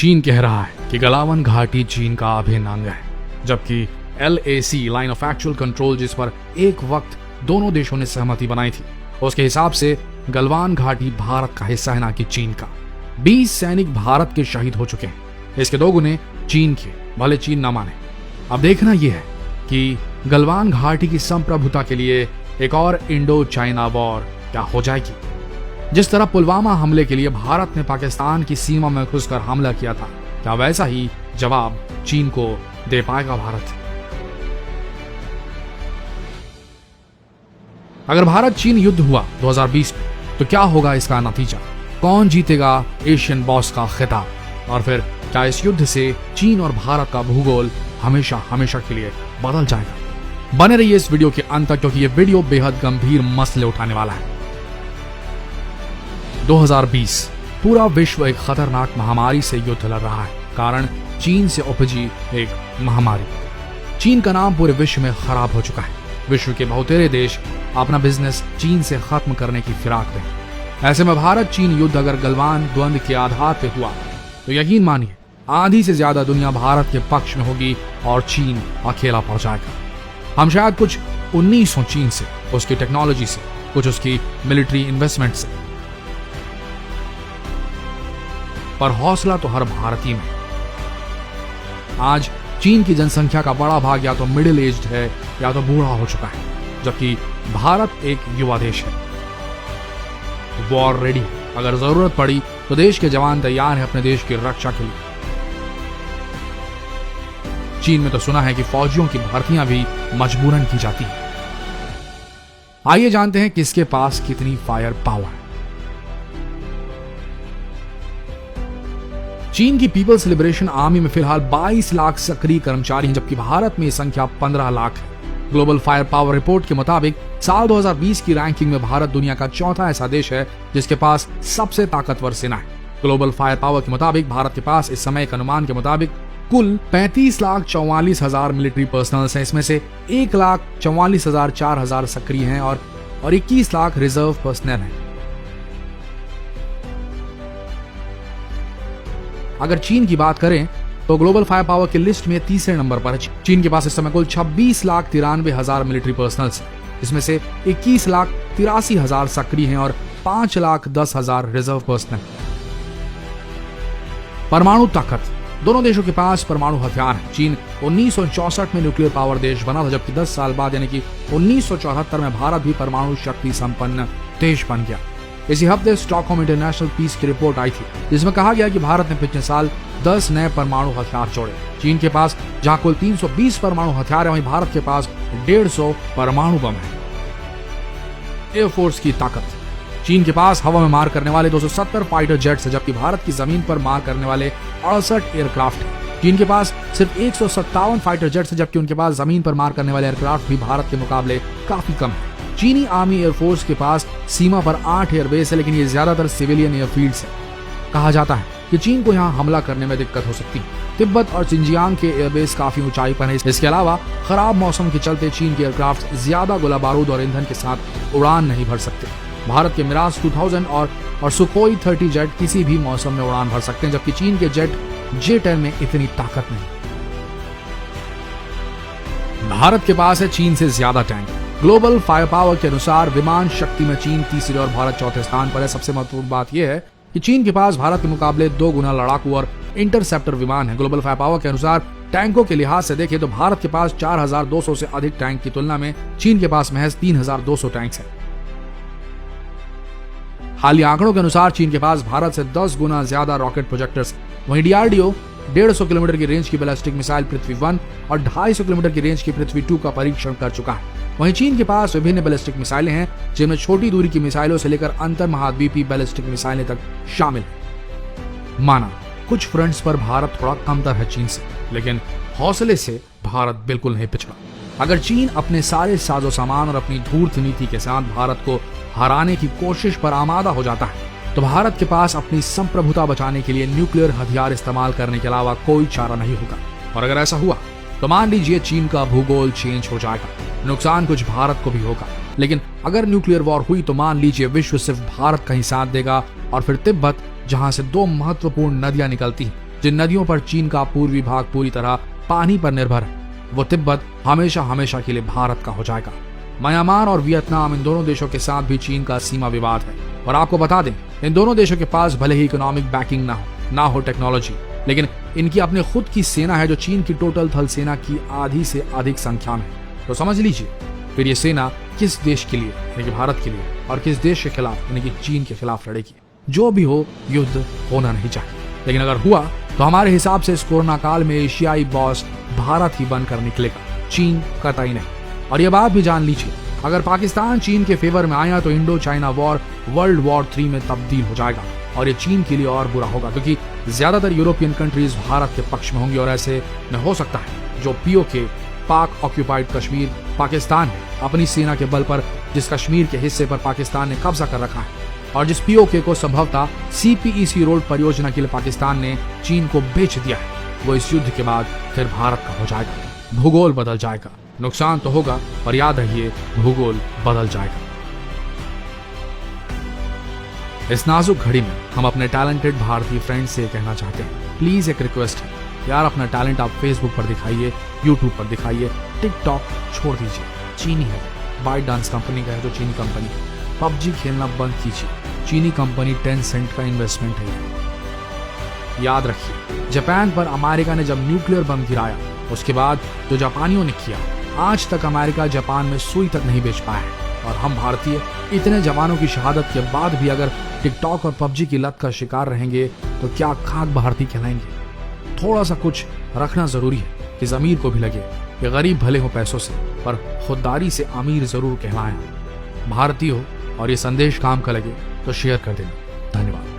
चीन कह रहा है कि गलावन घाटी चीन का अभिन्न अंग है, जबकि LAC line of actual control, जिस पर एक वक्त दोनों देशों ने सहमति बनाई थी, उसके हिसाब से गलवान घाटी भारत का हिस्सा है, ना कि चीन का। 20 सैनिक भारत के शहीद हो चुके हैं, इसके 2 गुने चीन के, भले चीन न माने। अब देखना यह है कि गलवान घाटी की संप्रभुता के लिए एक और इंडो चाइना वॉर क्या हो जाएगी। जिस तरह पुलवामा हमले के लिए भारत ने पाकिस्तान की सीमा में घुसकर हमला किया था, क्या वैसा ही जवाब चीन को दे पाएगा भारत? अगर भारत चीन युद्ध हुआ 2020 में, तो क्या होगा इसका नतीजा? कौन जीतेगा एशियन बॉस का खिताब? और फिर क्या इस युद्ध से चीन और भारत का भूगोल हमेशा हमेशा के लिए बदल जाएगा? बने रहिए इस वीडियो के अंत तक, क्योंकि यह वीडियो बेहद गंभीर मसले उठाने वाला है। 2020 पूरा विश्व एक खतरनाक महामारी से युद्ध लड़ रहा है, कारण चीन से उपजी एक महामारी। चीन का नाम पूरे विश्व में खराब हो चुका है। विश्व के बहुतेरे देश अपना बिजनेस चीन से खत्म करने की फिराक में। ऐसे में भारत चीन युद्ध अगर गलवान द्वंद्व के आधार पे हुआ, तो यकीन मानिए आधी से ज्यादा दुनिया भारत के पक्ष में होगी और चीन अकेला पड़ जाएगा। हम शायद कुछ 1900 चीन से, उसकी टेक्नोलॉजी से, कुछ उसकी मिलिट्री इन्वेस्टमेंट से, पर हौसला तो हर भारतीय में। आज चीन की जनसंख्या का बड़ा भाग या तो मिडिल एज्ड है या तो बूढ़ा हो चुका है, जबकि भारत एक युवा देश है। वॉर रेडी, अगर जरूरत पड़ी तो देश के जवान तैयार हैं अपने देश की रक्षा के लिए। चीन में तो सुना है कि फौजियों की भर्तियां भी मजबूरन की जाती हैं। आइए जानते हैं किसके पास कितनी फायर पावर है। चीन की पीपल्स लिबरेशन आर्मी में फिलहाल 22 लाख सक्रिय कर्मचारी हैं, जबकि भारत में संख्या 15 लाख है। ग्लोबल फायर पावर रिपोर्ट के मुताबिक साल 2020 की रैंकिंग में भारत दुनिया का चौथा ऐसा देश है जिसके पास सबसे ताकतवर सेना है। ग्लोबल फायर पावर के मुताबिक भारत के पास इस समय के अनुमान के मुताबिक कुल 35,44,000 मिलिट्री पर्सनल हैं। इसमें से 1,44,000 सक्रिय हैं और 21 लाख रिजर्व पर्सनल हैं। अगर चीन की बात करें तो ग्लोबल फायर पावर की लिस्ट में तीसरे नंबर पर है। चीन के पास इस समय कुल 26,93,000 मिलिट्री पर्सनल्स हैं। इसमें से 21,83,000 सक्रिय हैं और 5,10,000 रिजर्व पर्सनल। परमाणु ताकत, दोनों देशों के पास परमाणु हथियार हैं। चीन 1964 में न्यूक्लियर पावर देश बना था, जबकि 10 साल बाद यानी कि 1974 में भारत भी परमाणु शक्ति संपन्न देश बन गया। इसी हफ्ते स्टॉकहोम इंटरनेशनल पीस की रिपोर्ट आई थी, जिसमें कहा गया कि भारत ने पिछले साल 10 नए परमाणु हथियार जोड़े। चीन के पास जहां कुल 320 परमाणु हथियार है, वहीं भारत के पास 150 परमाणु बम है। एयरफोर्स की ताकत, चीन के पास हवा में मार करने वाले 270 फाइटर जेट्स है, जबकि भारत की जमीन पर मार करने वाले 68 एयरक्राफ्ट है। चीन के पास सिर्फ 157 फाइटर जेट्स है, जबकि उनके पास जमीन पर मार करने वाले एयरक्राफ्ट भी भारत के मुकाबले काफी कम है। चीनी आर्मी एयरफोर्स के पास सीमा पर 8 एयरबेस है, लेकिन ये ज्यादातर सिविलियन एयरफील्ड्स है। कहा जाता है कि चीन को यहाँ हमला करने में दिक्कत हो सकती है। तिब्बत और सिंजियांग के एयरबेस काफी ऊंचाई पर है। इसके अलावा खराब मौसम के चलते चीन के एयरक्राफ्ट ज्यादा गोला बारूद और ईंधन के साथ उड़ान नहीं भर सकते। भारत के मिराज 2000 और सुखोई 30 जेट किसी भी मौसम में उड़ान भर सकते हैं, जबकि चीन के जेट J-10 में इतनी ताकत नहीं। भारत के पास है चीन से ज्यादा टैंक। ग्लोबल फायर पावर के अनुसार विमान शक्ति में चीन तीसरे और भारत चौथे स्थान पर है। सबसे महत्वपूर्ण बात यह है कि चीन के पास भारत के मुकाबले 2 गुना लड़ाकू और इंटरसेप्टर विमान है। ग्लोबल फायर पावर के अनुसार टैंकों के लिहाज से देखें तो भारत के पास 4,200 से अधिक टैंक की तुलना में चीन के पास महज 3,200 टैंक्स हैं। हालिया आंकड़ों के अनुसार चीन के पास भारत से 10 गुना ज्यादा रॉकेट प्रोजेक्टर्स। वहीं DRDO 150 किलोमीटर की रेंज की बैलिस्टिक मिसाइल पृथ्वी 1 और 250 किलोमीटर की रेंज की पृथ्वी 2 का परीक्षण कर चुका है। वहीं चीन के पास विभिन्न बैलिस्टिक मिसाइलें हैं, जिनमें छोटी दूरी की मिसाइलों से लेकर अंतर महाद्वीपीय बैलिस्टिक मिसाइलें तक शामिल हैं। माना कुछ फ्रंट्स पर भारत थोड़ा कमतर है चीन से, लेकिन हौसले से भारत बिल्कुल नहीं पिछड़ा। अगर चीन अपने सारे साजो सामान और अपनी धूर्त नीति के साथ भारत को हराने की कोशिश पर आमादा हो जाता है, तो भारत के पास अपनी संप्रभुता बचाने के लिए न्यूक्लियर हथियार इस्तेमाल करने के अलावा कोई चारा नहीं होगा। और अगर ऐसा हुआ तो मान लीजिए चीन का भूगोल चेंज हो जाएगा। नुकसान कुछ भारत को भी होगा, लेकिन अगर न्यूक्लियर वॉर हुई तो मान लीजिए विश्व सिर्फ भारत का ही साथ देगा और फिर तिब्बत, जहां से 2 महत्वपूर्ण नदियां निकलती हैं, जिन नदियों पर चीन का पूर्वी भाग पूरी तरह पानी पर निर्भर है, वो तिब्बत हमेशा हमेशा के लिए भारत का हो जाएगा। म्यांमार और वियतनाम, इन दोनों देशों के साथ भी चीन का सीमा विवाद है। और आपको बता दें, इन दोनों देशों के पास भले ही इकोनॉमिक बैकिंग ना हो टेक्नोलॉजी, लेकिन इनकी अपने खुद की सेना है जो चीन की टोटल थल सेना की आधी से अधिक संख्या में है। तो समझ लीजिए फिर ये सेना किस देश के लिए, यानी कि भारत के लिए, और किस देश के खिलाफ, यानी कि चीन के खिलाफ लड़ेगी। जो भी हो, युद्ध होना नहीं चाहिए, लेकिन अगर हुआ तो हमारे हिसाब से इस कोरोना काल में एशियाई बॉस भारत ही बनकर निकलेगा, चीन कतई नहीं। और ये बात भी जान लीजिए, अगर पाकिस्तान चीन के फेवर में आया तो Indo China war world war 3 में तब्दील हो जाएगा। और ये चीन के लिए और बुरा होगा, क्योंकि ज्यादातर यूरोपियन कंट्रीज भारत के पक्ष में होंगी। और ऐसे में हो सकता है जो पीओके, पाक ऑक्यूपाइड कश्मीर, पाकिस्तान ने अपनी सेना के बल पर जिस कश्मीर के हिस्से पर पाकिस्तान ने कब्जा कर रखा है, और जिस पीओके को संभवतः सीपीईसी रोड परियोजना के लिए पाकिस्तान ने चीन को बेच दिया है, वो इस युद्ध के बाद फिर भारत का हो जाएगा। भूगोल बदल जाएगा। नुकसान तो होगा, पर याद रखिए भूगोल बदल जाएगा। इस नाजुक घड़ी में हम अपने टैलेंटेड भारतीय फ्रेंड्स से कहना चाहते हैं, प्लीज एक रिक्वेस्ट है यार, अपना टैलेंट आप फेसबुक पर दिखाइए, यूट्यूब पर दिखाइए, टिकटॉक छोड़ दीजिए, चीनी है, बाइट डांस कंपनी का है जो चीनी कंपनी। पबजी खेलना बंद कीजिए, चीनी कंपनी टेंसेंट का इन्वेस्टमेंट है। याद रखिए, जापान पर अमेरिका ने जब न्यूक्लियर बम गिराया, उसके बाद जो जापानियों ने किया, आज तक अमेरिका जापान में सुई तक नहीं बेच पाया है। और हम भारतीय इतने जवानों की शहादत के बाद भी अगर टिकटॉक और पबजी की लत का शिकार रहेंगे तो क्या खाक भारतीय कहलाएंगे। थोड़ा सा कुछ रखना जरूरी है कि जमीर को भी लगे कि गरीब भले हो पैसों से, पर खुददारी से अमीर जरूर कहलाएं। भारतीय हो और ये संदेश काम का लगे तो शेयर कर देना। धन्यवाद।